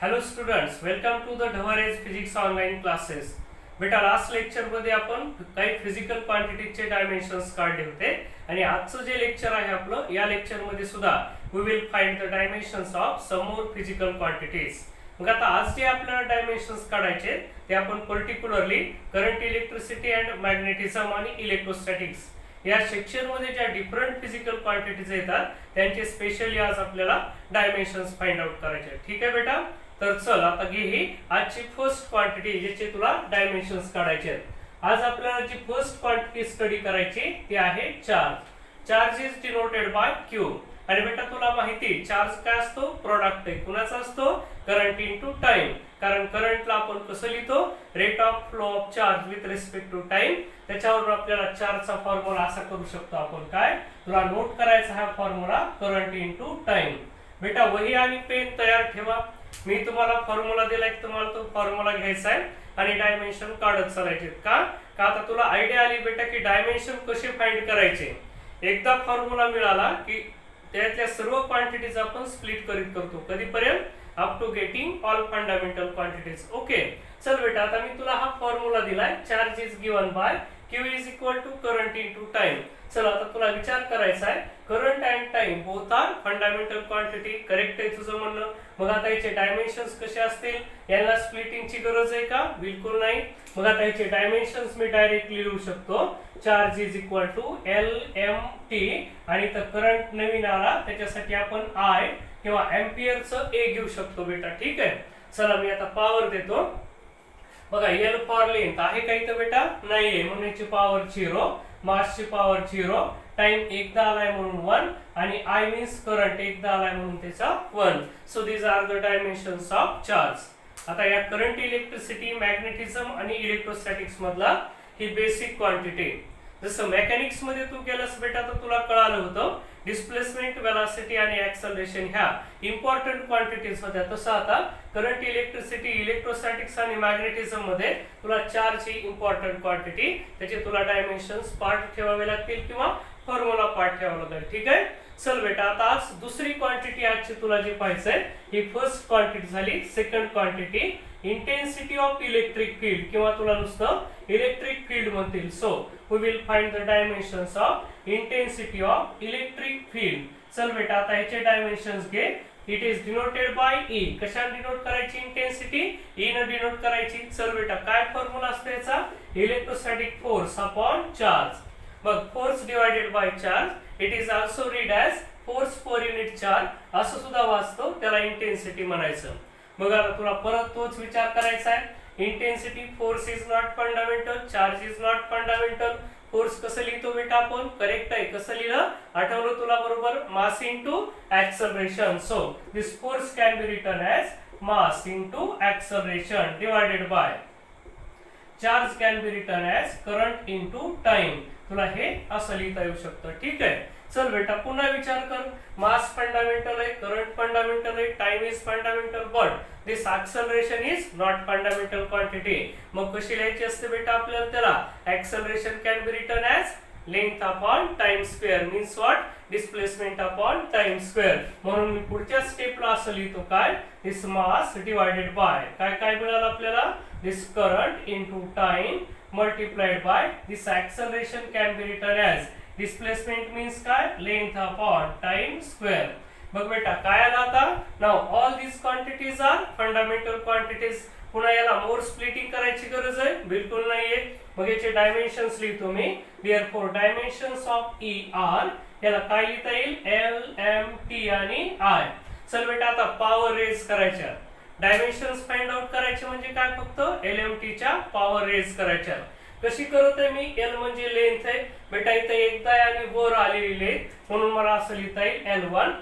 Hello students, welcome to the ढवारेज physics online classes. बेटा, last lecture मध्ये आपण काही फिजिकल क्वांटिटीजचे डायमेन्शन्स काढले होते आणि आजचं जे लेक्चर आहे आपलं, या लेक्चर मध्ये सुद्धा we will find the dimensions of some more physical quantities. मग आता आज जे आपल्याला डायमेन्शन्स काढायचे ते आपण particularly current, electricity and magnetism आणि इलेक्ट्रोस्टॅटिक्स या सेक्शन मध्ये ज्या डिफरंट फिजिकल क्वांटिटीज येतात त्यांचे स्पेशली आज आपल्याला डायमेन्शन्स फाइंड आउट करायचे. ठीक आहे बेटा, तर चल आता घे ही आजची फर्स्ट क्वांटिटी ज्याचे तुला डायमेन्शन्स काढायचे आहेत. आज आपल्याला जी फर्स्ट क्वांटिटी स्टडी करायची ती आहे charge. Charge is denoted bye Q. आणि बेटा तुला माहिती चार्ज काय असतो? प्रोडक्ट आहे. कुणाचा असतो? Current into time. कारण करंटला आपण कसं लिहितो? Rate of flow of charge with respect to time. त्याच्यावर आपल्याला चार्जचा फॉर्म्युला असा करू शकतो आपण. काय तुला नोट करायचा हा फॉर्म्युला? Current into time. बेटा वही आणि पेन तयार ठेवा. मी तुम्हाला फॉर्म्युला दिलाय, तुम्हाला तो फॉर्म्युला घ्यायचा आहे आणि डायमेन्शन काढत चालायचे. का आता तुला आयडिया आली बेटा की डायमेन्शन कसे फाइंड करायचे. एकदा फॉर्म्युला मिळाला की त्यातल्या सर्व क्वांटिटीज आपण स्प्लिट करीत करतो. कधीपर्यंत? Up to getting all fundamental quantities. Okay, चल बेटा आता मी तुला हा फॉर्म्युला दिलाय. Charge is given by Q is equal to current into time. चल आता तुला विचार करायचा आहे current and time both are fundamental quantity. Correct आहे तुझं म्हणणं. मग आता याचे डायमेन्शन्स कसे असतील? यांना स्प्लिटिंगची गरज आहे का? बिलकुल नाही. मग आता याचे डायमेन्शन्स मी डायरेक्टली लिहू शकतो. Charge is equal to LMT आणि तर करंट नवीन आला त्याच्यासाठी आपण I किंवा एम्पियरचं A घेऊ शकतो बेटा. ठीक आहे, चला मी आता पॉवर देतो. बघा L फॉर लेंथ आहे का इथं बेटा? नाहीये, म्हणून याची पॉवर 0, मासची पॉवर 0, टाइम एकदा आलाय म्हणून 1 आणि I मीन्स करंट एकदा आलाय म्हणून त्याचा 1. So these are the dimensions of charge. आता या करंट, इलेक्ट्रिसिटी, मॅग्नेटिझम आणि इलेक्ट्रोस्टॅटिक्स मधला ही बेसिक क्वांटिटी. जसं मेकॅनिक्स मध्ये तू केलंस बेटा तर तुला कळालं होतं डिस्प्लेसमेंट, वेलॉसिटी आणि ऍक्सेलरेशन ह्या इम्पॉर्टंट क्वांटिटीज होत्या. तसं आता करंट, इलेक्ट्रिसिटी, इलेक्ट्रोस्टॅटिक्स आणि मॅग्नेटिझम मध्ये तुला चार्ज ही इम्पॉर्टंट क्वांटिटी, त्याचे तुला डायमेन्शन्स पार्ट ठेवावे लागतील किंवा फॉर्म्युला पार्ट ठेवावा लागेल. ठीक आहे, चल बेटा आता आज दुसरी क्वांटिटी आजची तुला जी पाहिजे ही फर्स्ट क्वांटिटी झाली. Second quantity intensity of electric field किंवा तुला नुसतं इलेक्ट्रिक फील्ड म्हणतील. So we will find the dimensions of intensity of electric field. चल बेटा आता ह्याचे डायमेन्शन्स घे. It is denoted by E. कशाने डिनोट करायची इंटेन्सिटी? E ने डिनोट करायची. चल बेटा काय फॉर्म्युला असतो याचा? Electrostatic force upon charge. मग force divided by charge. It is also read as force per unit charge असं सुद्धा वाचतो, त्याला इंटेन्सिटी म्हणायचं. मग आता तुला परत तोच विचार करायचा आहे. Intensity, force is not fundamental, charge is not fundamental. Force कसं लिहितो बेटा आपण? करेक्ट आहे. कसं लिहिलं? आठवलं तुला बरोबर? Mass into acceleration. So this force can be written as mass into acceleration divided by charge can be written as current into time. तुला हे असं लिहिता येऊ शकतं. ठीक आहे, चल बेटा पुन्हा विचार कर. मास फंडामेंटल आहे, करंट फंडामेंटल आहे, time is fundamental, but this acceleration is not fundamental quantity. मग कशी लिहायची असते बेटा आपल्याला? त्याला acceleration can be written as length upon time square means what? Displacement upon time square. म्हणून मी पुढच्या स्टेपला असं लिहितो काय? दिस मास डिवायडेड बाय काय काय मिळालं आपल्याला? This current into time multiplied by this acceleration can be written as displacement means काय? Length upon time square. बघ बेटा काय आला आता? Now all these quantities are fundamental quantities. पुन्हा याला मोर स्प्लिटिंग करायची गरज आहे? बिलकुल नाहीये. मग याचे डायमेन्शन्स लिहितो मी. Therefore dimensions of E are, याला काय लिहिता येईल? LMT आणि I. चल बेटा आता पॉवर रेज करायच्या. डायमेन्शन्स फाइंड आउट करायचे म्हणजे काय? फक्त LMT च्या पॉवर रेज करायच्या. कशी करतोय मी? L म्हणजे लेंथ आहे बेटा, इथे एकदा आणि वर आलेली लेंथ म्हणून मला असं लिहिता येईल L1.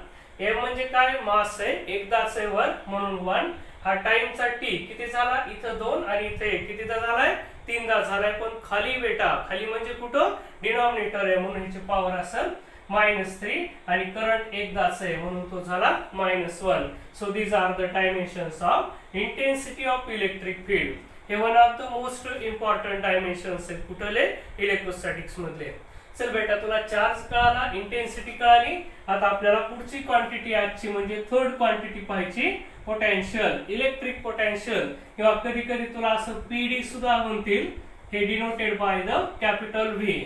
M म्हणजे काय? मास आहे, एकदाच आहे वर म्हणून 1. हा टाइमचा T किती झाला? इथं 2 आणि इथे कितीदा झालाय? 3दा झालाय. पण खाली बेटा, खाली म्हणजे कुठं? डिनॉमिनेटर आहे म्हणून ह्याची पॉवर असेल -3 आणि करंट एकदाच आहे म्हणून तो झाला -1. So these are the dimensions of intensity of electric field. हे one of the most important dimensions आहेत कुठले? इलेक्ट्रोस्टॅटिक्स मधले. चल बेटा तुला चार्ज कळाला, इंटेन्सिटी कळाली. आता आपल्याला पुढची क्वांटिटी आजची म्हणजे थर्ड क्वांटिटी पाहायची, पोटेन्शियल, इलेक्ट्रिक पोटेन्शियल, किंवा कधी कधी तुला असं पीडी सुद्धा म्हणतील. हे denoted by the capital V.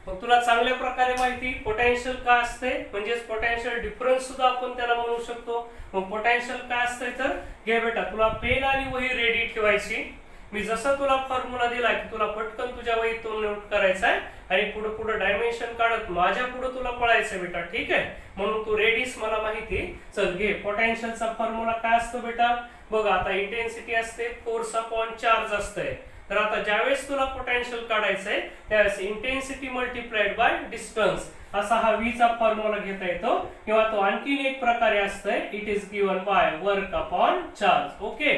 मग तुला चांगल्या प्रकारे माहिती पोटेन्शियल काय असते, म्हणजेच पोटेन्शियल डिफरन्स सुद्धा आपण त्याला म्हणू शकतो. मग पोटेन्शियल काय असते तर घे बेटा, तुला पेन आणि वही रेडी ठेवायची. मी जसं तुला फॉर्म्युला दिला की तुला पटकन तुझ्या वहीतून नोट करायचा आहे आणि पुढे पुढे डायमेन्शन काढत माझ्या पुढे तुला पळायचं बेटा, ठीक आहे. म्हणून तू रेडीस, मला माहिती. चल घे, पोटेन्शियलचा फॉर्म्युला काय असतो बेटा, बघ आता इंटेन्सिटी असते फोर्स अपॉन चार्ज असते. तर आता ज्यावेळेस तुला पोटेन्शियल काढायचंय त्यावेळेस इंटेन्सिटी मल्टिप्लाइड बाय डिस्टन्स असा हा v चा फॉर्म्युला घेता येतो. किंवा तो आणखीन एक प्रकारे असतंय, it is given by work upon charge. Okay,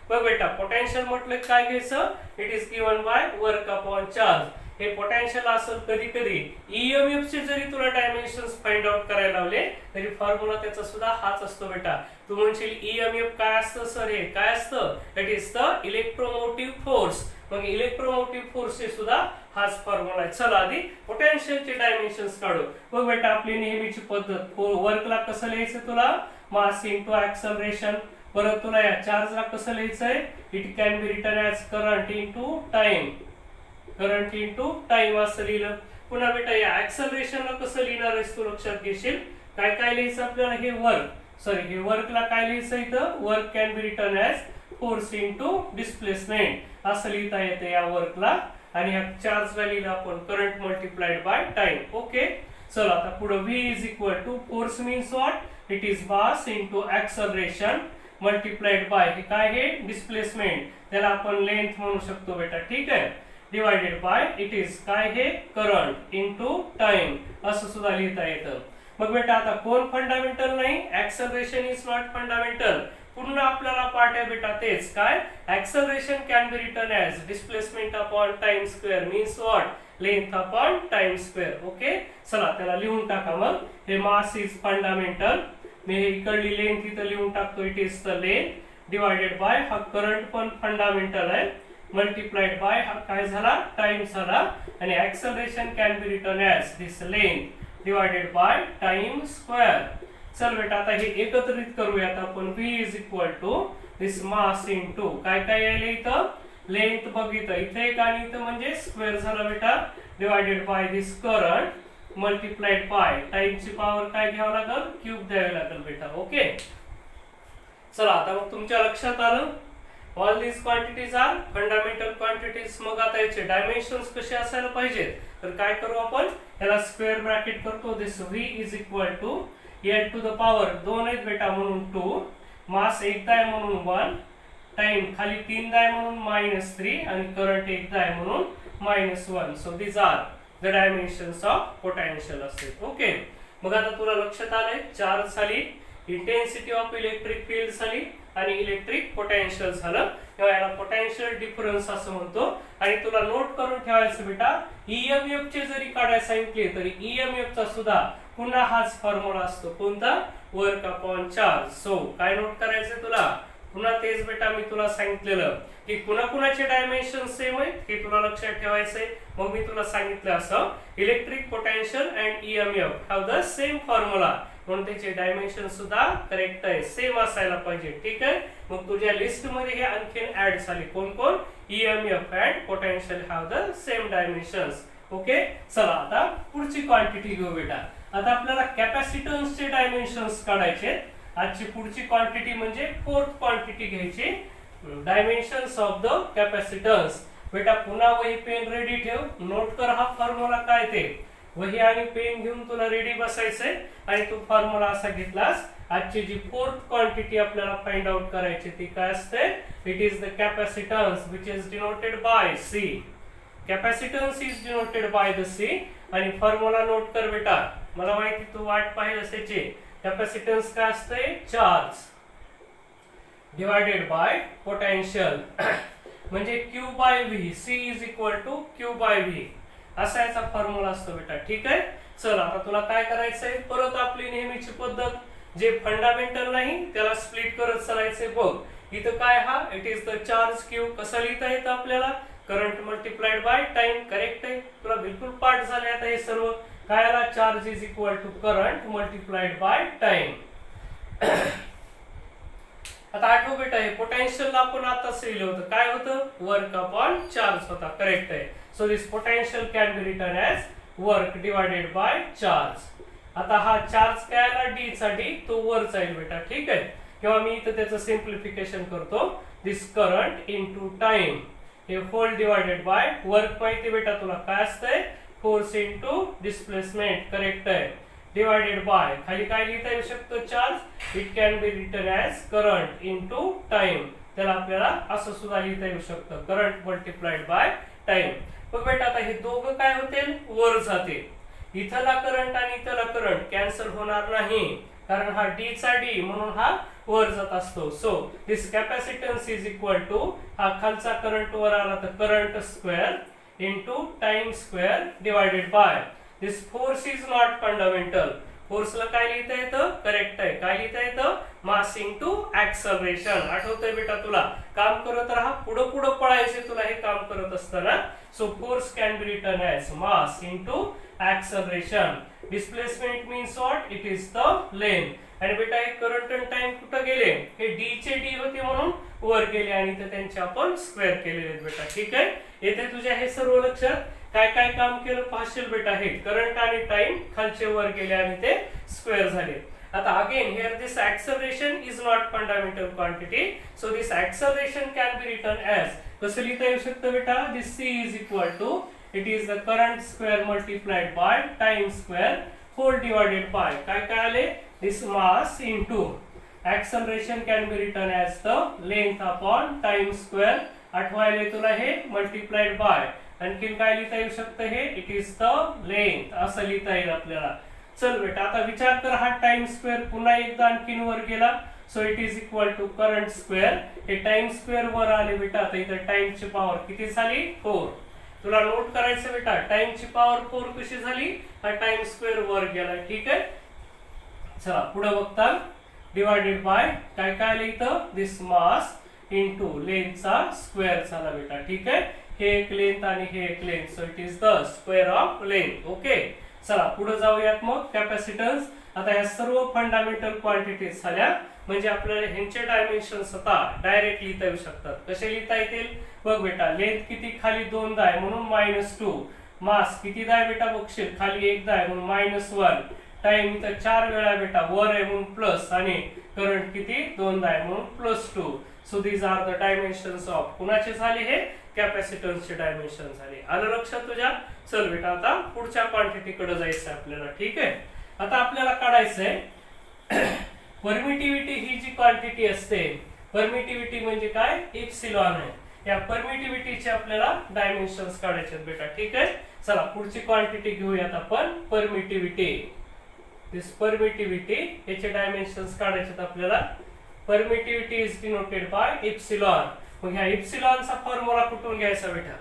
बघ बेटा पोटेन्शियल म्हटलं काय घ्यायचं, it is given by work upon charge. हे पोटेन्शियल असेल कधी कधी ईएमएफ चे जरी तुला डायमेन्शन्स फाइंड आउट करायला लावले तरी फॉर्म्युला त्याचा सुद्धा हाच असतो बेटा. तू म्हणशील ईएमएफ काय असतं सर, हे काय असतं, it is the electromotive force. मग इलेक्ट्रोमोटिव्ह फोर्सचे सुद्धा हाच फॉर्म्युला आहे. चला आधी पोटेन्शियलचे डायमेन्शन्स काढू. बघ बेटा आपली नेहमीची पद्धत, वर्कला कसं लिहायचं तुला, मास इंटू ऍक्सलरेशन. परत तुला या चार्जला कसं लिहायचंय, it can be written as current into time, current into time असं लिहिलं. पुन्हा बेटा या ऍक्सलरेशनला कसं लिहिणार आहेस तू लक्षात घेशील, काय काय लिहायचं आपल्याला, हे वर्क, सॉरी हे वर्कला काय लिहायचं इथं, work can be written as force into displacement असं लिहिता येते या वर्कला. आणि ह्या चार्जला लिहिलं आपण current multiplied by time. Okay, चला आता पुढे v is equal to force means what, it is mass into acceleration multiplied by हे काय, हे डिस्प्लेसमेंट, त्याला आपण लेंथ म्हणू शकतो बेटा, ठीक आहे. डिवाइडेड बाय इट इज काय, हे करंट इंटू टाइम असं सुद्धा लिहिता येतं. मग बेटा आता कोण फंडामेंटल नाही, ऍक्सलरेशन इज नॉट फंडामेंटल. पुन्हा आपल्याला पाठ आहे बेटा तेच काय, acceleration can be written as displacement upon time square means what, length upon time square. Okay, चला त्याला लिहून टाका. मग हे मास इज फंडामेंटल, मी हे इकडली लेंथ इथं लिहून टाकतो, it is the length divided by हा करंट पण फंडामेंटल आहे, मल्टिप्लाइड बाय हा काय झाला, टाइम झाला. आणि acceleration can be written as this length divided by time square. चल बेटा आता हे एकत्रित करूयात आपण. v is equal to this mass into काय काय यायला इथं, लेंथ बघितलं इथे एक आणि इथं म्हणजे स्क्वेअर झाला बेटा, divided by this current multiplied by टाइमची पॉवर काय घ्यावं लागेल, क्यूब द्यावी लागेल बेटा. ओके, चला आता मग तुमच्या लक्षात आलं all these quantities are fundamental quantities. मग आता याचे डायमेन्शन्स कसे असायला पाहिजेत, तर काय करू आपण, याला स्क्वेअर ब्रॅकेट करतो. This v is equal to L to the power 2 आहेत बेटा म्हणून 2, मास एकदा आहे म्हणून 1, टाइम खाली 3दा आहे म्हणून -3 आणि करंट एकदा आहे म्हणून -1. So these are the dimensions of potential असेल. ओके, मग आता तुला लक्षात आलंय चार्ज झाली, इंटेन्सिटी ऑफ इलेक्ट्रिक फील्ड झाली आणि इलेक्ट्रिक पोटेन्शियल झालं, तेव्हा याला पोटेन्शियल डिफरन्स असं म्हणतो. आणि तुला नोट करून ठेवायचं बेटा, ईएमएफ चे जरी काढायला सांगितले तरी ईएमएफ चा सुद्धा पुन्हा हाच फॉर्म्युला असतो, कोणता, वर्क अपॉन चार्ज. सो काय नोट करायचं तुला, पुन्हा तेच बेटा मी तुला सांगितलेलं की कुणाकुणाचे डायमेन्शन सेम आहेत हे तुला लक्षात ठेवायचंय. मग मी तुला सांगितलं असं, electric potential and EMF have the same formula, म्हणून त्याचे डायमेन्शन सुद्धा करेक्ट आहे, सेम असायला पाहिजे, ठीक आहे. मग तुझ्या लिस्ट मध्ये हे आणखीन ऍड झाले, कोण कोण, EMF and potential have the same dimensions. Okay, चला आता पुढची क्वांटिटी घेऊ बेटा. आता आपल्याला कॅपॅसिटन्सचे डायमेन्शन्स काढायचे. आजची पुढची क्वांटिटी म्हणजे फोर्थ क्वांटिटी घ्यायची, डायमेन्शन्स ऑफ द कॅपॅसिटन्स. बेटा पुन्हा वही पेन रेडी ठेव, नोट कर हा फॉर्म्युला काय ते. वही आणि पेन घेऊन तुला रेडी बसायचंय आणि तू फॉर्म्युला असा घेतलास. आजची जी फोर्थ क्वांटिटी आपल्याला फाइंड आउट करायची ती काय असते, it is the capacitance which is denoted by C. Capacitance is denoted by the C. आणि फॉर्म्युला नोट कर बेटा, मला माहिती तू वाट पाहिजे असायची. कॅपॅसिटन्स काय असते, चार्ज डिवाइडेड बाय पोटेन्शियल म्हणजे Q by V, C is equal to Q by V असा याचा फॉर्म्युला असतो बेटा, ठीक आहे. चल आता तुला काय करायचंय, परत आपली नेहमीची पद्धत, जे फंडामेंटल नाही त्याला स्प्लिट करत चालायचंय. बघ इथं काय, हा it is the charge Q. कसं लिहिता येतं आपल्याला, current multiplied by time. Correct आहे. तुला बिलकुल पाठ झाले आता हे सर्व. काय आला? Charge is equal to current multiplied by time. आता आठव बेटा, हे पोटेन्शियल आपण आता लिहिलं होतं. काय होतं? वर्क अपॉन चार्ज होता. करेक्ट आहे. So this potential can be written as work divided by charge. आता हा चार्ज काय आला? डी चा डी तो वर जाईल बेटा. ठीक आहे. किंवा मी इथं त्याचं सिम्प्लिफिकेशन करतो. दिस करंट इनटू टाइम हे होल डिवायडेड बाय वर्क. माहिती बेटा तुला काय असतंय? Force into displacement. करेक्ट आहे. डिवायडेड बाय खाली काय लिहिता येऊ शकतं? Charge. It can be written as current into time. त्याला आपल्याला असं सुद्धा लिहिता येऊ शकतं, करंट मल्टिप्लाइड बाय टाइम. बघ बेटा, आता हे दोघं काय होतील? वर जातील. इथला करंट आणि इथला करंट कॅन्सल होणार नाही, कारण हा डी चा डी म्हणून हा वर जात असतो. So this capacitance is equal to हा खालचा करंट वर आला तर current square into time square divided by this force is not fundamental. फोर्सला काय लिहिता येतं? करेक्ट आहे. काय लिहिता येतं? Mass into acceleration. आठवतंय बेटा तुला? काम करत राहा, पुढं पुढं पळायचे तुला हे काम करत असताना. So force can be written as mass into acceleration. Displacement means what? It is the length. आणि बेटा हे करंट आणि टाइम कुठं गेले? हे डी चे डी होते म्हणून वर गेले आणि ते त्यांचे आपण स्क्वेअर केलेले बेटा. ठीक आहे. येथे तुझ्या हे सर्व लक्षात. काय काय काम केलं पाहशील बेटा? हे करंट आणि टाइम खालचे वर गेले आणि ते स्क्वेअर झाले. आता again here this acceleration is not fundamental quantity, so this acceleration can be written as कसं लिहिता येऊ शकतं बेटा? this c is equal to it is the current square multiplied by time square whole divided by काय काय आले? this mass into acceleration can be written as the length upon time square. आठवायले तुला हे multiplied by आणखीन काय लिहिता येऊ शकतं? हे इट इज द लेंथ असं लिहिता येईल आपल्याला. चल बेटा, आता विचार कर, हा टाइम स्क्वेअर पुन्हा एकदा आणखीन वर गेला. So it is equal to current square. हे टाइम स्क्वेअर वर आले बेटा. आता इथं टाइमची पॉवर किती झाली? 4. तुला नोट करायचं बेटा, टाइमची पॉवर 4 कशी झाली? हा टाइम स्क्वेअर वर गेला. ठीक आहे. चला पुढे बघता. डिवायडेड बाय काय काय आलं इथं? दिस मास इनटू लेंथचा स्क्वेअर झाला बेटा. ठीक आहे. हे एक लेंथ आणि हे एक length. So it is the square of length. Okay. चला पुढे जाऊयात मग. कॅपॅसिटन्स. आता या सर्व फंडामेंटल क्वांटिटीज झाल्या, म्हणजे आपल्याला ह्यांचे डायमेन्शन्स आता डायरेक्ट लिहिता येऊ शकतात. कसे लिहिता येतील? बघ बेटा, लेंथ किती? खाली 2 आहे म्हणून -2. मास किती आहे बेटा? बघशील खाली 1 आहे म्हणून -1. टाइम इथं 4 वेळा बेटा वर आहे म्हणून प्लस, आणि करंट किती? 2 आहे म्हणून +2. So these are the dimensions of कुणाचे झाले? हे कॅपॅसिटन्सचे डायमेन्शन झाले. आलं लक्षात तुझ्या? चल बेटा, आता पुढच्या क्वांटिटी कडे जायचं आपल्याला. ठीक आहे. आता आपल्याला काढायचंय परमिटिव्हिटी. ही जी क्वांटिटी असते, परमिटिव्हिटी म्हणजे काय? इप्सिलॉन आहे. या परमिटिव्हिटीचे आपल्याला डायमेन्शन्स काढायचे बेटा. ठीक आहे. चला पुढची क्वांटिटी घेऊयात आपण, परमिटिव्हिटी. दिस परमिटिव्हिटी याचे डायमेन्शन्स काढायचे आपल्याला. Permittivity is denoted bye epsilon. मग ह्या इप्सिलॉनचा फॉर्म्युला कुठून घ्यायचा बेटा?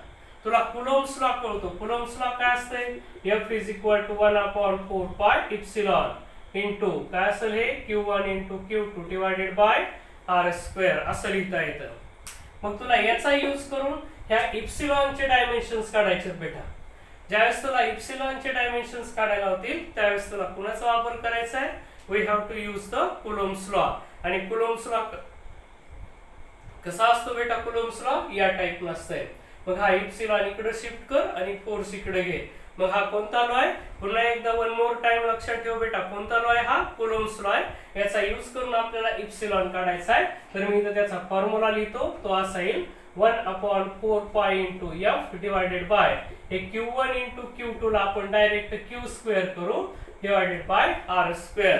तुला कुलोम्ब्स लॉ कळतो. कुलोम्ब्स लॉ काय असते? F इज इक्वल टू 1/4 पाय इप्सिलॉन इंटू काय असेल? हे Q1 into Q2 divided by R square असं लिहिता येतं. मग तुला याचा यूज करून ह्या इप्सिलॉनचे डायमेन्शन्स काढायचे बेटा. ज्यावेळेस तुला इप्सिलॉनचे डायमेन्शन्स काढायला होतील त्यावेळेस तुला कुणाचा वापर करायचा आहे? We have to use the Coulomb's law. आणि कुलोम्ब्स लॉ कसा असतो बेटा? कुलोम्ब्स लॉ या टाइप नसतंय. मग हा इप्सिलॉन इकडे शिफ्ट कर आणि फोर्स इकडे घे. मग हा कोणता लॉ आहे? पुन्हा एकदा वन मोर टाइम लक्षात ठेव बेटा. कोणता लॉ आहे? हा कुलोम्ब्स लॉ आहे. याचा यूज करून आपल्याला इप्सिलॉन काढायचा आहे. तर मी इथं त्याचा फॉर्म्युला लिहितो. तो असा येईल 1/4 pi into F divided by हे Q1 इंटू Q2 ला आपण डायरेक्ट Q स्क्वेअर करू डिवायडेड बाय R स्क्वेअर.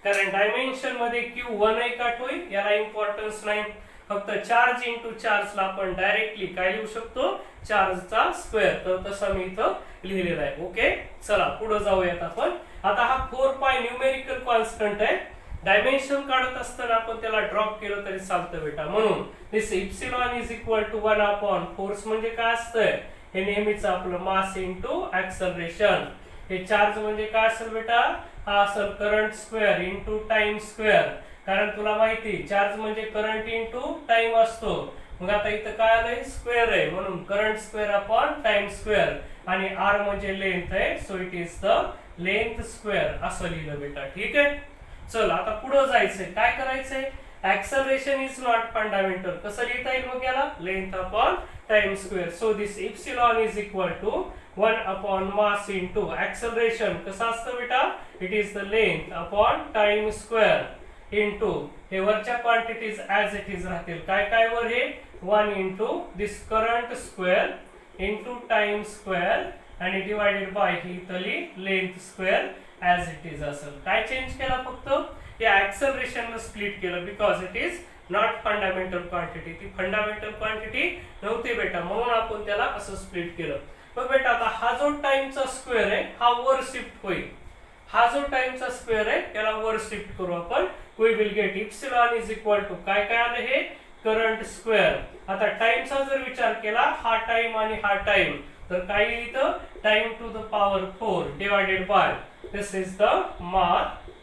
कारण डायमेन्शन मध्ये Q1 एक आठवईल, याला इम्पॉर्टन्स नाही. फक्त चार्ज इंटू चार्जला आपण डायरेक्टली काय लिहू शकतो? चार्जचा स्क्वेअर. तर तसं मी इथं लिहिलेलं आहे. ओके. चला पुढे जाऊयात आपण. आता हा 4 पाय न्यूमेरिकल कॉन्स्टंट आहे. डायमेन्शन काढत असताना आपण त्याला ड्रॉप केलं तरी चालतं बेटा. म्हणून दिस इप्सिलॉन इज इक्वल टू 1/4 म्हणजे काय असतंय? हे नेहमीच आपलं मास इंटू ऍक्सलरेशन. हे चार्ज म्हणजे काय असेल बेटा? हा असेल current square into time square. कारण तुला माहिती चार्ज म्हणजे करंट इंटू टाइम असतो. मग आता इथं काय आलंय स्क्वेअर आहे म्हणून current square upon time square आणि r म्हणजे लेंथ आहे so it is the length square असं लिहिलं बेटा ठीक आहे. चल आता पुढे जायचंय काय करायचंय ऍक्सलरेशन इज नॉट फंडामेंटल कसं लिहिता येईल मग याला length upon time square so this epsilon is equal to 1 upon mass into acceleration कसं असतं बेटा it is the length upon time square into हे वरच्या क्वांटिटीज ऍज इट इज राहतील काय काय वर हे 1 into this current square into time square आणि डिवाइडेड बाय ही इथली length square as it is असेल. काय चेंज केला फक्त या ऍक्सलरेशन स्प्लिट केलं because it is not fundamental quantity ती फंडामेंटल क्वांटिटी नव्हती बेटा म्हणून आपण त्याला असं स्प्लिट केलं. मग बेटा आता हा जो टाइमचा स्क्वेअर आहे हा वर शिफ्ट होईल हा जो टाइमचा स्क्वेअर आहे त्याला वर शिफ्ट करू आपण we will get epsilon is equal to काय काय आलं हे करंट स्क्वेअर. आता टाइमचा जर विचार केला हा टाइम आणि हा टाइम तर काय इथं time to the power 4 divided by this is the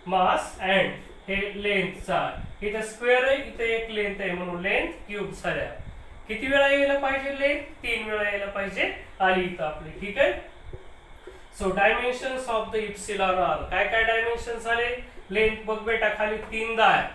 mass and हे लेंथचा इथं स्क्वेअर आहे इथे एक लेंथ आहे म्हणून लेंथ क्यूब झाल्या. किती वेळा यायला पाहिजे लेंथ 3 वेळा यायला पाहिजे आली इथं आपली ठीक आहे. So dimensions of the epsilon are काय काय डायमेन्शन्स आले लेंथ बघ बेटा खाली 3 दा आहे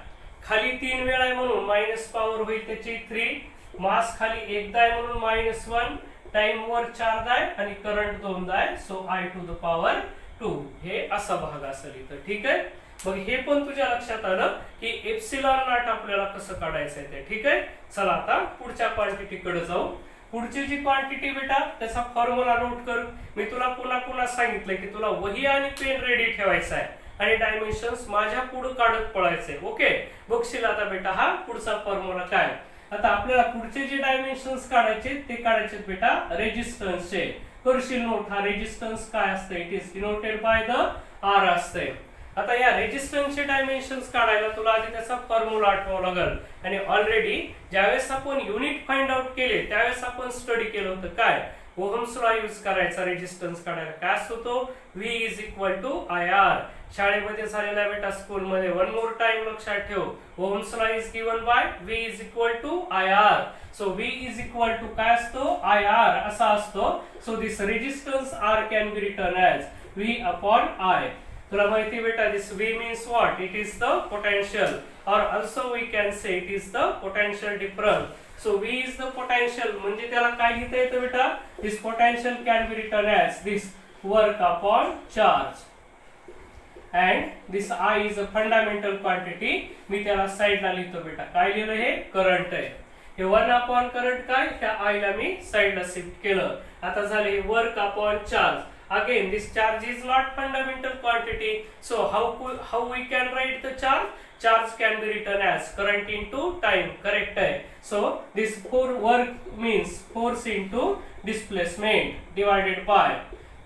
खाली 3 वेळा आहे म्हणून मायनस पॉवर होईल त्याची 3 मास खाली एकदा आहे म्हणून -1 टाइम वर 4 दा आहे आणि करंट 2 दा आहे so I to the power 2 हे असा भाग असेल इथं ठीक आहे. मग हे पण तुझ्या लक्षात आलं की एप्सिलॉन नॉट आपल्याला कसं काढायचं आहे ते ठीक आहे. चला आता पुढच्या क्वांटिटी कडे जाऊ. पुढची जी क्वांटिटी बेटा त्याचा फॉर्म्युला नोट कर. मी तुला पुन्हा सांगितलंय की तुला वही आणि पेन रेडी ठेवायचा आहे आणि डायमेन्शन्स माझ्या पुढे काढत पळायचे ओके. बघशील आता बेटा हा पुढचा फॉर्म्युला काय. आता आपल्याला पुढचे जे डायमेन्शन्स काढायचे ते काढायचे बेटा रेजिस्टन्सचे. करशील नोट हा रेजिस्टन्स काय असतं it is denoted by the R असते. आता या रेजिस्टन्सचे डायमेन्शन्स काढायला तुला आधी त्याचा फॉर्म्युला आठवावा लागेल आणि ऑलरेडी ज्यावेळेस आपण युनिट फाइंड आउट केले त्यावेळेस आपण स्टडी केलं होतं काय ओहम्स लॉ यूज करायचा रेजिस्टन्स काढायला काय असतो V is equal to IR. शाळेमध्ये झालेला बेटा स्कूल मध्ये वन मोर टाइम लक्षात ठेव Ohm's law is given by V is equal to IR. So V is equal to काय असतो IR असा असतो. So this resistance R can be written as V upon I. तुला माहिती बेटा दिस V means what it is the potential or also we can say it is the potential difference. So V is the potential म्हणजे त्याला काय लिहिता येतं बेटा this potential can be written as this work upon charge and this I is a fundamental quantity. मी त्याला साइडला लिहितो बेटा काय लिहिलं हे करंट आहे हे 1 अपॉन करंट काय त्या I ला मी साइडला शिफ्ट केलं. आता झाले हे work upon charge. Again, this charge is not fundamental quantity. So how we can write the charge? Charge can be written as current into time. Correct है. So this work means force into displacement divided by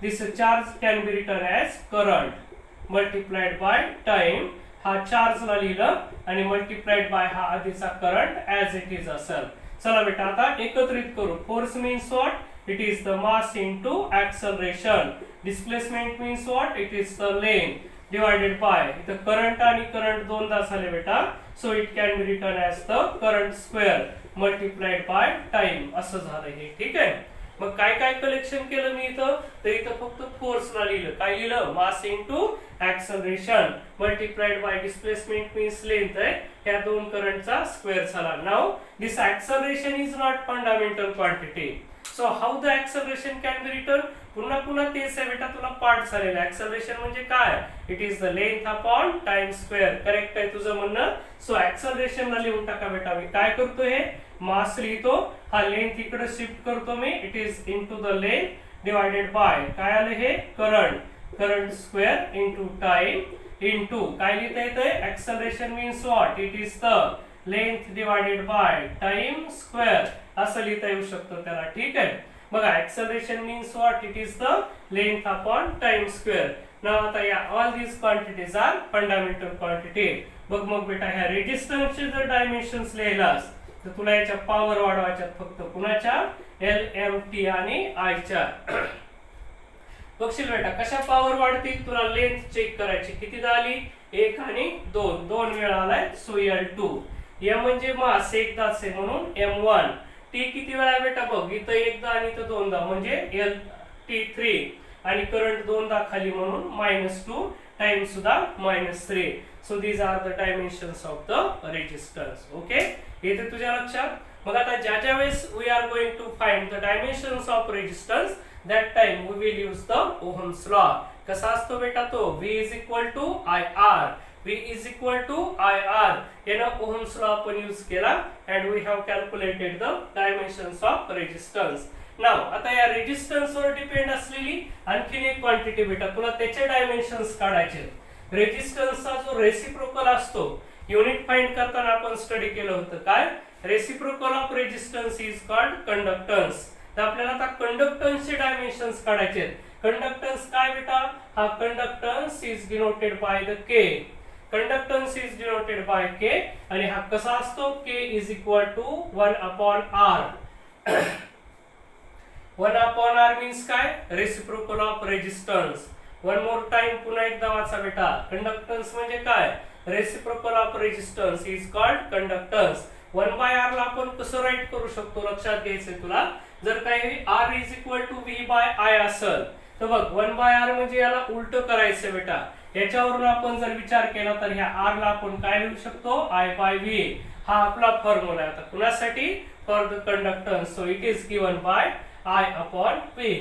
this charge can be written as current multiplied by time. हा charge ला लिहिलं आणि multiplied by हा आधीचा current as it is असेल. चला बेटा आता एकत्रित करू. Force means what? It is the mass into acceleration. Displacement means what? It is the length divided by the current आणि current दोनदा झाले बेटा. So it can be written as the current square multiplied by time असं झालं हे ठीक आहे. मग काय काय कलेक्शन केलं मी इथं तर इथं फक्त फोर्सला लिहिलं काय लिहिलं मास into acceleration multiplied bye displacement means length आहे या दोन करंटचा स्क्वेअर झाला. Now this acceleration is not fundamental quantity. So how the acceleration can B return पुन्हा तेच आहे बेटा तुला पाठ झालेला. ऍक्सलरेशन म्हणजे काय it is the length upon time square. Correct आहे तुझं म्हणणं. सो ऍक्सलरेशन ला लिहून टाका बेटा. मी काय करतो हे मास लिहितो हा लेंथ इकडे शिफ्ट करतो मी it is into the length divided by काय आलं हे current square into time into काय लिहिता येतंय acceleration means what it is the length divided by time square असं लिहिता येऊ शकतो त्याला ठीक आहे. बघा acceleration means what it is the length upon time square. नाव आता या all these quantities are fundamental quantity. बघ मग बेटा ह्या रेजिस्टन्सचे जर डायमेन्शन्स लिहिलास तर तुला याच्या पॉवर वाढवायच्यात फक्त कुणाच्या L M T आणि I च्या. बघशील बेटा कशा पॉवर वाढतील तुला लेंथ चेक करायची किती झाली 1 आणि 2 वेळा आलाय. सो L2 m म्हणजे मास एकदाच आहे म्हणून m1. t किती वेळा बेटा बघ, इथं एकदा आणि इथं दोनदा म्हणजे LT3 आणि करंट दोनदा खाली म्हणून -2 टाइम सुद्धा -3. So these are the dimensions of the resistance. Okay, येते तुझ्या लक्षात. मग आता ज्या वेळेस we are going to find the dimensions of resistance, that time we will use the Ohm's law. कसा असतो बेटा तो, V is equal to IR. V is equal to IR. यानं ओहम्स लॉ आपण यूज केला and we have calculated the dimensions of resistance. नाव आता या रेजिस्टन्स वर डिपेंड असलेली आणखीन एक क्वांटिटी बेटा, तुला त्याचे डायमेन्शन्स काढायचे. रेजिस्टन्सचा जो रेसिप्रोकल असतो, युनिट फाइंड करताना आपण स्टडी केलं होतं काय, reciprocal of resistance is called conductance. तर आपल्याला आता कंडक्टन्सचे डायमेन्शन्स काढायचे. कंडक्टन्स काय बेटा, हा conductance is denoted by the K. Conductance is denoted by K आणि हा कसा असतो, K is equal to 1/R. 1/R means काय, reciprocal of resistance. One more time, पुन्हा एकदा वाचा बेटा. कंडक्टन्स म्हणजे काय, reciprocal of resistance is called conductance. 1/R ला आपण कसं राईट करू शकतो लक्षात घ्यायचंय तुला. जर काही R is equal to V/I असेल तर बघ 1/R म्हणजे याला उलट करायचं बेटा. याच्यावरून आपण जर विचार केला तर ह्या R ला आपण काय लिहू शकतो, I/V. हा आपला फॉर्म्युला आहे आता कुणासाठी, for the conductance. So it is given by I/V.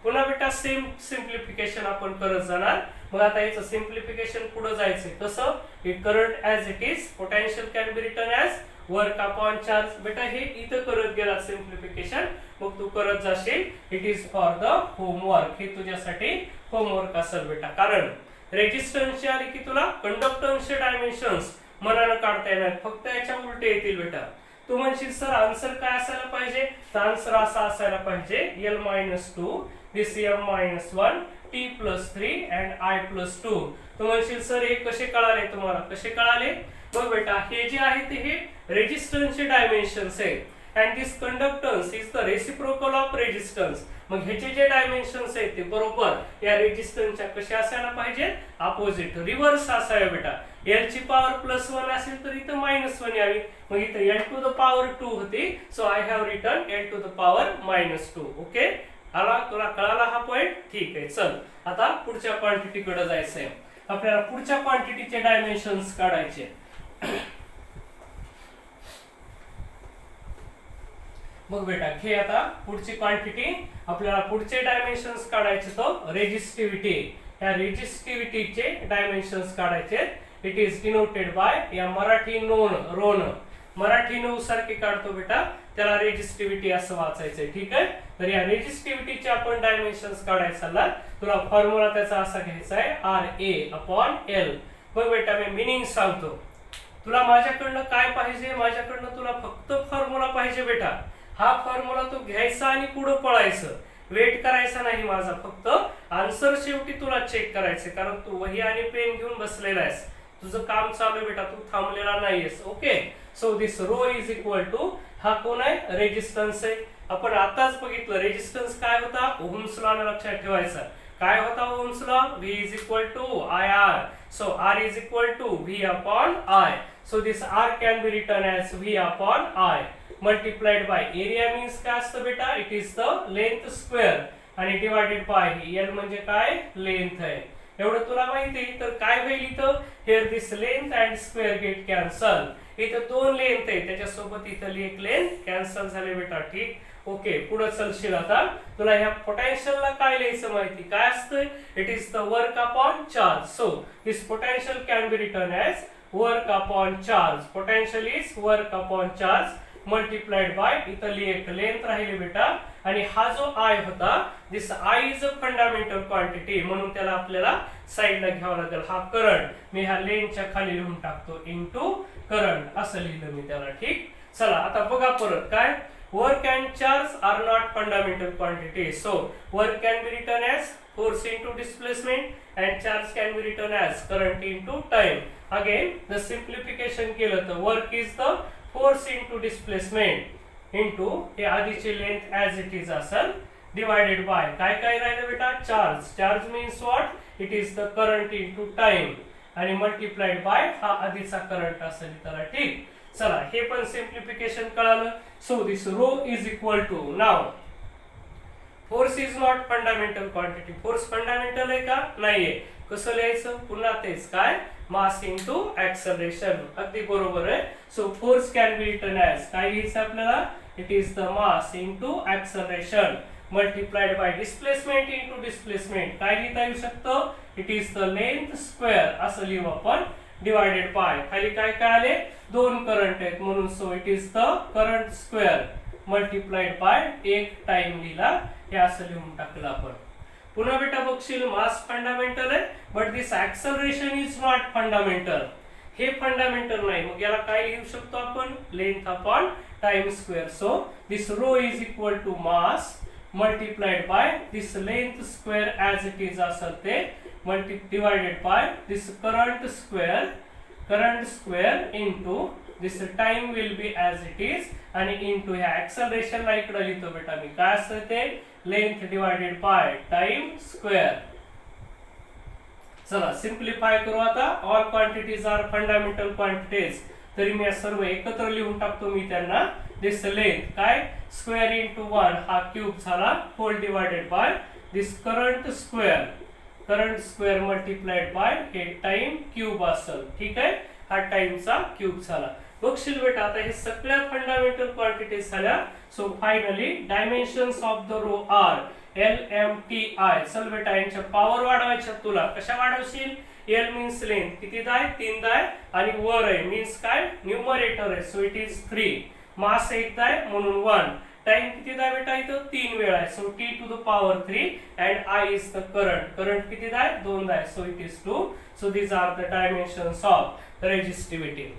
पुन्हा बेटा सेम सिम्प्लिफिकेशन आपण करत जाणार. मग आता याचं सिम्प्लिफिकेशन पुढे जायचंय कसं, it current as it is, potential can be written as work upon charge. बेटा हे इथं करत गेला सिम्प्लिफिकेशन, मग तू करत जाशील. It is for the homework. हे तुझ्यासाठी होमवर्क असेल बेटा, कारण रेजिस्टन्सचे आले की तुला कंडक्टन्सचे डायमेन्शन्स मनानं काढता येणार, फक्त याच्या उलटे येतील बेटा. तू म्हणशील सर आन्सर काय असायला पाहिजे, तर आन्सर असा असायला पाहिजे L-2 this M-1 T+3 and I+2. तू म्हणशील सर हे कसे कळाले तुम्हाला, कसे कळाले बघ बेटा. हे जे आहे ते हे रेजिस्टन्सचे डायमेन्शन्स आहे and this conductance is the reciprocal of resistance. मग ह्याचे जे डायमेन्शन्स आहेत ते बरोबर या रेजिस्टन्सच्या कसे असायला पाहिजे, अपोजिट, रिव्हर्स असावे बेटा. L ची पॉवर +1 असेल तर इथं -1 यावी, मग इथं L⁻2 होती. So I have written L⁻2. Okay, आला तुला कळाला हा पॉइंट, ठीक आहे. चल आता पुढच्या क्वांटिटी कडे जायचंय. आपल्याला पुढच्या क्वांटिटीचे डायमेन्शन्स काढायचे. मग बेटा घे आता पुढची क्वांटिटी. आपल्याला पुढचे डायमेन्शन्स काढायचे तो रेजिस्टिव्हिटी. या रेजिस्टिव्हिटीचे डायमेन्शन्स काढायचे. इट इज डिनोटेड बाय, या मराठी नोन रोन, मराठी नऊ सारखे काढतो बेटा, त्याला रेजिस्टिव्हिटी असं वाचायचंय, ठीक आहे. तर या रेजिस्टिव्हिटीचे आपण डायमेन्शन्स काढायचा, तुला फॉर्म्युला त्याचा असा घ्यायचा आहे RA/L. बघ बेटा मी मिनिंग सांगतो तुला. माझ्याकडनं काय पाहिजे, माझ्याकडनं तुला फक्त फॉर्म्युला पाहिजे बेटा. हा फॉर्म्युला तू घ्यायचा आणि पुढे पळायचं, वेट करायचा नाही माझा. फक्त आन्सर शेवटी तुला चेक करायचे, कारण तू वही आणि पेन घेऊन बसलेला आहेस, तुझं काम चालू आहे बेटा, तू थांबलेला नाहीयेस. Okay, so this rho is equal to, हा कोण आहे, रेजिस्टन्स आहे. आपण आताच बघितलं रेजिस्टन्स काय होता, ओहम्स लॉ लक्षात ठेवायचा. काय होता Ohm's law, V is equal to IR. So R is equal to V/I. So this R can be written as V/I multiplied by area. Means काय असतं बेटा, it is the length square आणि divided by L म्हणजे काय, length आहे. एवढं तुला माहिती. तर काय होईल इथं, here this length and square get cancel. इथं दोन लेंथ आहे, त्याच्यासोबत इथली एक लेंथ कॅन्सल झाले बेटा, ठीक. ओके, पुढे चलशील आता. तुला ह्या पोटेन्शियलला काय लिहायचं माहिती, काय असतं, it is the work upon charge. So this potential can be written as work upon charge. Potential is work upon charge multiplied by इथली एक लेंथ राहिली बेटा. आणि हा जो I होता, दिस I is a fundamental quantity, म्हणून त्याला आपल्याला साइडला घ्यावं लागेल. हा करंट मी ह्या लेंथच्या खाली लिहून टाकतो, इनटू करंट असं लिहिलं मी त्याला, ठीक. चला आता बघा परत काय, work and charge are not fundamental quantities. So work can be written as force into displacement and charge can be written as current into time. Again the simplification केलं तर work is the force into displacement into हे आधीची length as it is असेल divided by काय काय राहिलं बेटा, charge. Charge means what, it is the current into time आणि multiplied by हा आधीचा करंट असेल त्याला, ठीक. चला हे पण सिम्प्लिफिकेशन कळालं. So this rho is equal to, नाव force is not fundamental quantity. Force fundamental आहे का? नाहीये. कसं लिहायचं? पुन्हा तेच काय, मास इनटू ऍक्सलरेशन. अगदी बरोबर आहे. So force can be written as काय लिहायचं आपल्याला? It is the mass into acceleration multiplied bye displacement into displacement. काय लिहिता येऊ शकतं? It is the length square असं लिहू आपण, डिवायडेड बाय खाली काय काय आले? दोन करंट आहेत म्हणून so it is the current square multiplied by एक टाइम लिहिला, हे असं लिहून टाकलं आपण. पुन्हा बेटा बघशील मास फंडामेंटल आहे but this acceleration is not fundamental. हे फंडामेंटल नाही, मग याला काय लिहू शकतो आपण? Length upon time square. So this rho is equal to mass multiplied by this length square as it is असेल ते divided by this current square into this time will be as it is आणि into ह्या acceleration ला इकडे लिहितो बेटा मी. काय असतं ते? length divided by time square. चला सिम्प्लिफाय करू आता. All quantities are fundamental quantities. तरी मी सर्व एकत्र लिहून टाकतो मी त्यांना. दिस लेंथ काय, स्क्वेअर इंटू 1 हा क्यूब झाला, whole divided by this current square multiplied by हे टाइम क्यूब असेल. ठीक आहे, हा टाइमचा क्यूब झाला. बघशील बेटा आता हे सगळ्या फंडामेंटल क्वांटिटीज झाल्या. So finally dimensions of the rho are LMTI. चल बेटा यांच्या पॉवर वाढवायच्या तुला. कशा वाढवशील? L मीन्स लेंथ किती दाय? 3 दाय आणि वर आहे मीन्स काय? न्यूमरेटर आहे. So it is 3. मास 1 दाय म्हणून 1. टाइम किती दाय बेटा? इथं 3 वेळा आहे. So T to the power 3 and I is the current किती दाय? 2 दाय. So it is 2. So these are the dimensions of resistivity.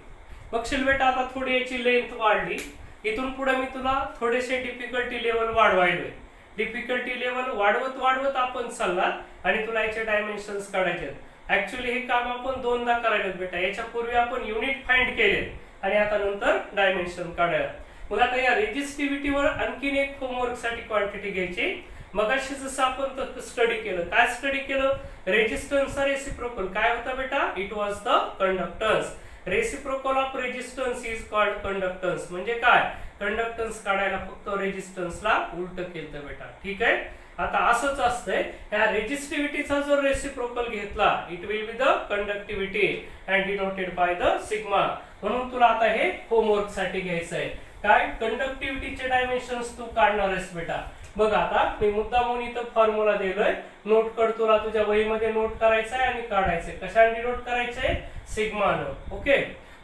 बघशील बेटा आता थोडी याची लेंथ वाढली. इथून पुढे मी तुला थोडेसे डिफिकल्टी लेवल वाढवायलोय. डिफिकल्टी लेवल वाढवत आपण चाललात आणि तुला याचे डायमेन्शन्स काढायचे. ऍक्च्युअली हे काम आपण दोनदा करायला बेटा. याच्या पूर्वी आपण युनिट फाइंड केले आणि आता नंतर डायमेन्शन काढायला. मग आता या रेजिस्टिव्हिटीवर आणखीन एक होमवर्क साठी क्वांटिटी घ्यायची. मगाशी जसं आपण स्टडी केलं, काय स्टडी केलं? रेजिस्टन्सचा रेसिप्रोकल काय होता बेटा? It was the conductance. Reciprocal of resistance is called conductance. म्हणजे काय? कंडक्टन्स काढायला फक्त रेजिस्टन्सला उलट केलं बेटा. ठीक आहे, आता असंच असतंय. ह्या रेजिस्टिव्हिटीचा जर रेसिप्रोकल घेतला it will be the conductivity and denoted by the sigma. म्हणून तुला आता हे होमवर्क साठी घ्यायचं आहे. काय? कंडक्टिव्हिटीचे डायमेन्शन्स तू काढणार आहेस बेटा. बघ आता मी मुद्दामून इथं फॉर्म्युला दिलोय. नोट कर, तुला तुझ्या वहीमध्ये नोट करायचा आहे आणि काढायचंय. कशाने डिनोट करायचंय? सिग्मानं. ओके,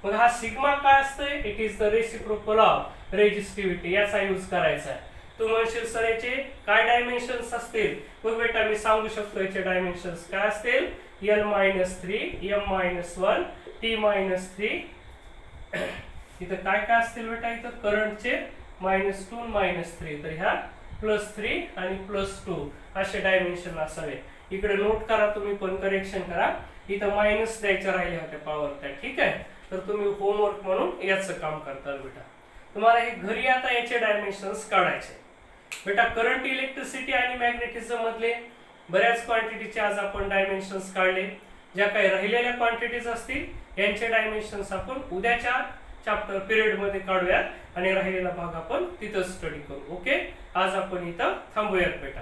मग हा सिग्मा काय असतंय? It is the reciprocal of resistivity. याचा यूज करायचा आहे. तू म्हणशील सर याचे काय डायमेन्शन्स असतील? मग बेटा मी सांगू शकतो याचे डायमेन्शन्स काय असतील. L-3, M-1, T-3. इथं काय काय असतील बेटा? इथं करंटचे -2 -3. तर ह्या +3 आणि +2 असे डायमेन्शन असावे. इकडे नोट करा, तुम्ही पण करेक्शन करा. इथं मायनस द्यायच्या राहिल्या होत्या पॉवर त्या. ठीक आहे, तर तुम्ही होमवर्क म्हणून याचं काम करताल बेटा. तुम्हाला हे घरी आता याचे डायमेन्शन्स काढायचे बेटा. करंट, इलेक्ट्रिसिटी आणि मॅग्नेटिझम मधले बऱ्याच क्वांटिटीचे आज आपण डायमेन्शन्स काढले. ज्या काही राहिलेल्या क्वांटिटीज असतील यांचे डायमेन्शन्स आपण उद्याच्या चॅप्टर पिरियड मध्ये काढूयात आणि राहिलेला भाग आपण तिथं स्टडी करू. ओके, आज आपण इथं थांबूयात बेटा.